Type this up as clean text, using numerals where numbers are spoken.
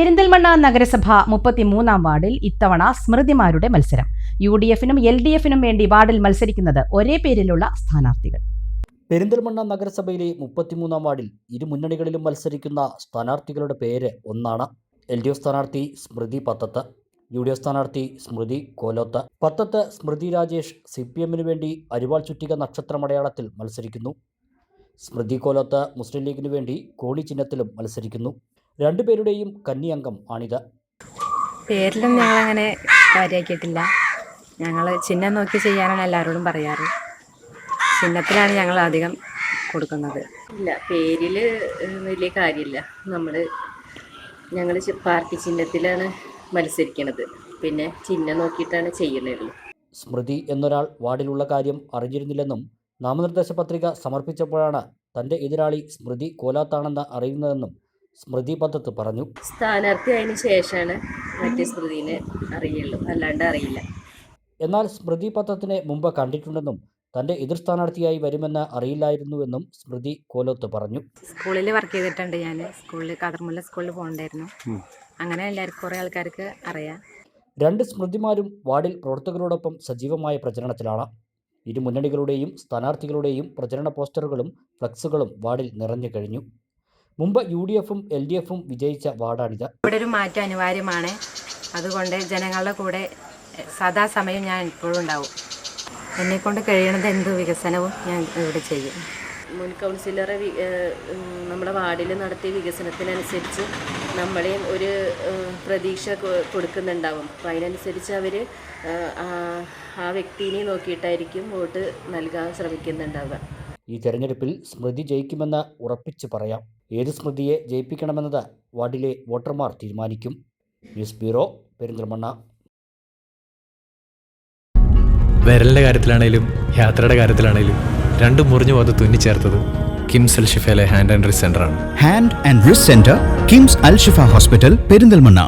പെരിന്തൽമണ്ണ നഗരസഭ 33-ാം വാർഡിൽ ഇത്തവണ സ്മൃതിമാരുടെ മത്സരം. UDF-നും LDF-നും വേണ്ടി വാർഡിൽ മത്സരിക്കുന്നത് ഒരേ പേരിലുള്ള സ്ഥാനാർത്ഥികൾ. പെരിന്തൽമണ്ണ നഗരസഭയിലെ 33-ാം വാർഡിൽ ഇരു മുന്നണികളിലും മത്സരിക്കുന്ന സ്ഥാനാർത്ഥികളുടെ പേര് ഒന്നാണ്. LDF സ്ഥാനാർത്ഥി സ്മൃതി പത്തത്ത്, UDF സ്ഥാനാർത്ഥി സ്മൃതി കോലോത്ത്. പത്തത്ത് സ്മൃതി രാജേഷ് CPM-ന് വേണ്ടി അരിവാൾ ചുറ്റിക നക്ഷത്രമടയാളത്തിൽ മത്സരിക്കുന്നു. സ്മൃതി കോലോത്ത് മുസ്ലിം ലീഗിന് വേണ്ടി കോണി ചിഹ്നത്തിലും മത്സരിക്കുന്നു. രണ്ടുപേരുടെയും കന്നി അംഗം ആണിത്. പേരിലും ഞങ്ങളങ്ങനെ കാര്യമാക്കിയിട്ടില്ല. ഞങ്ങൾ ചിഹ്നം നോക്കി ചെയ്യാനാണ് എല്ലാവരോടും പറയാറ്. ചിഹ്നത്തിലാണ് ഞങ്ങൾ അധികം കൊടുക്കുന്നത്. ഇല്ല, പേരിൽ വലിയ കാര്യമില്ല. ഞങ്ങൾ പാർട്ടി ചിഹ്നത്തിലാണ് മത്സരിക്കുന്നത്. പിന്നെ ചിഹ്നം നോക്കിയിട്ടാണ് ചെയ്യുന്നത്. സ്മൃതി എന്നൊരാൾ വാർഡിലുള്ള കാര്യം അറിഞ്ഞിരുന്നില്ലെന്നും നാമനിർദ്ദേശ പത്രിക സമർപ്പിച്ചപ്പോഴാണ് തൻ്റെ എതിരാളി സ്മൃതി കോലാത്താണെന്ന് അറിയുന്നതെന്നും സ്മൃതി പത്തത്ത് പറഞ്ഞു. സ്ഥാനാർത്ഥി ആയതിനു ശേഷമാണ് മറ്റേ സ്മൃതിനെ അറിയുള്ളൂ, അല്ലാണ്ട് അറിയില്ല. എന്നാൽ സ്മൃതി പത്തത്തിനെ മുമ്പ് കണ്ടിട്ടുണ്ടെന്നും തൻ്റെ എതിർ സ്ഥാനാർത്ഥിയായി വരുമെന്ന് അറിയില്ലായിരുന്നുവെന്നും സ്മൃതി കോലോത്ത് പറഞ്ഞു. സ്കൂളിൽ വർക്ക് ചെയ്തിട്ടുണ്ട്. ഞാൻ കാതർമുല്ല സ്കൂളിൽ പോകണ്ടായിരുന്നു. അങ്ങനെ എല്ലാവർക്കും കുറേ ആൾക്കാർക്ക് അറിയാം. രണ്ട് സ്മൃതിമാരും വാർഡിൽ പ്രവർത്തകരോടൊപ്പം സജീവമായ പ്രചരണത്തിലാണ്. ഇരു മുന്നണികളുടെയും സ്ഥാനാർത്ഥികളുടെയും പ്രചരണ പോസ്റ്ററുകളും ഫ്ലക്സുകളും വാർഡിൽ നിറഞ്ഞു കഴിഞ്ഞു. മുമ്പ് UDF-ഉം LDF-ഉം വിജയിച്ച വാർഡാണിത്. ഇവിടെ ഒരു മാറ്റം അനിവാര്യമാണ്. അതുകൊണ്ട് ജനങ്ങളുടെ കൂടെ സദാസമയം ഞാൻ ഇപ്പോഴും ഉണ്ടാവും. എന്നെക്കൊണ്ട് കഴിയണത് എന്ത് വികസനവും ഞാൻ ഇവിടെ ചെയ്യും. മുൻ കൗൺസിലറെ നമ്മുടെ വാർഡിൽ നടത്തിയ വികസനത്തിനനുസരിച്ച് നമ്മളെയും ഒരു പ്രതീക്ഷ കൊടുക്കുന്നുണ്ടാവും. അപ്പം അതിനനുസരിച്ച് അവർ ആ വ്യക്തിനെ നോക്കിയിട്ടായിരിക്കും വോട്ട് നൽകാൻ ശ്രമിക്കുന്നുണ്ടാവുക. ഈ തെരഞ്ഞെടുപ്പിൽ സ്മൃതി ജയിക്കുമെന്ന് ഉറപ്പിച്ചു പറയാം. ഏത് സ്മൃതിയെ ജയിപ്പിക്കണമെന്നത് വാർഡിലെ വോട്ടർമാർ തീരുമാനിക്കും. News bureau, Perinthalmanna. വിരലിൻ്റെ കാര്യത്തിലാണേലും യാത്രയുടെ കാര്യത്തിലാണേലും രണ്ടും മുറിഞ്ഞു പോകാതെ തുന്നിച്ചേർത്തത് കിംസ് അൽ ഷിഫയിലെ ഹാൻഡ് ആൻഡ് റിസ്റ്റ് സെൻ്ററാണ്. Hand and wrist centre, KIMS Al Shifa hospital, Perinthalmanna.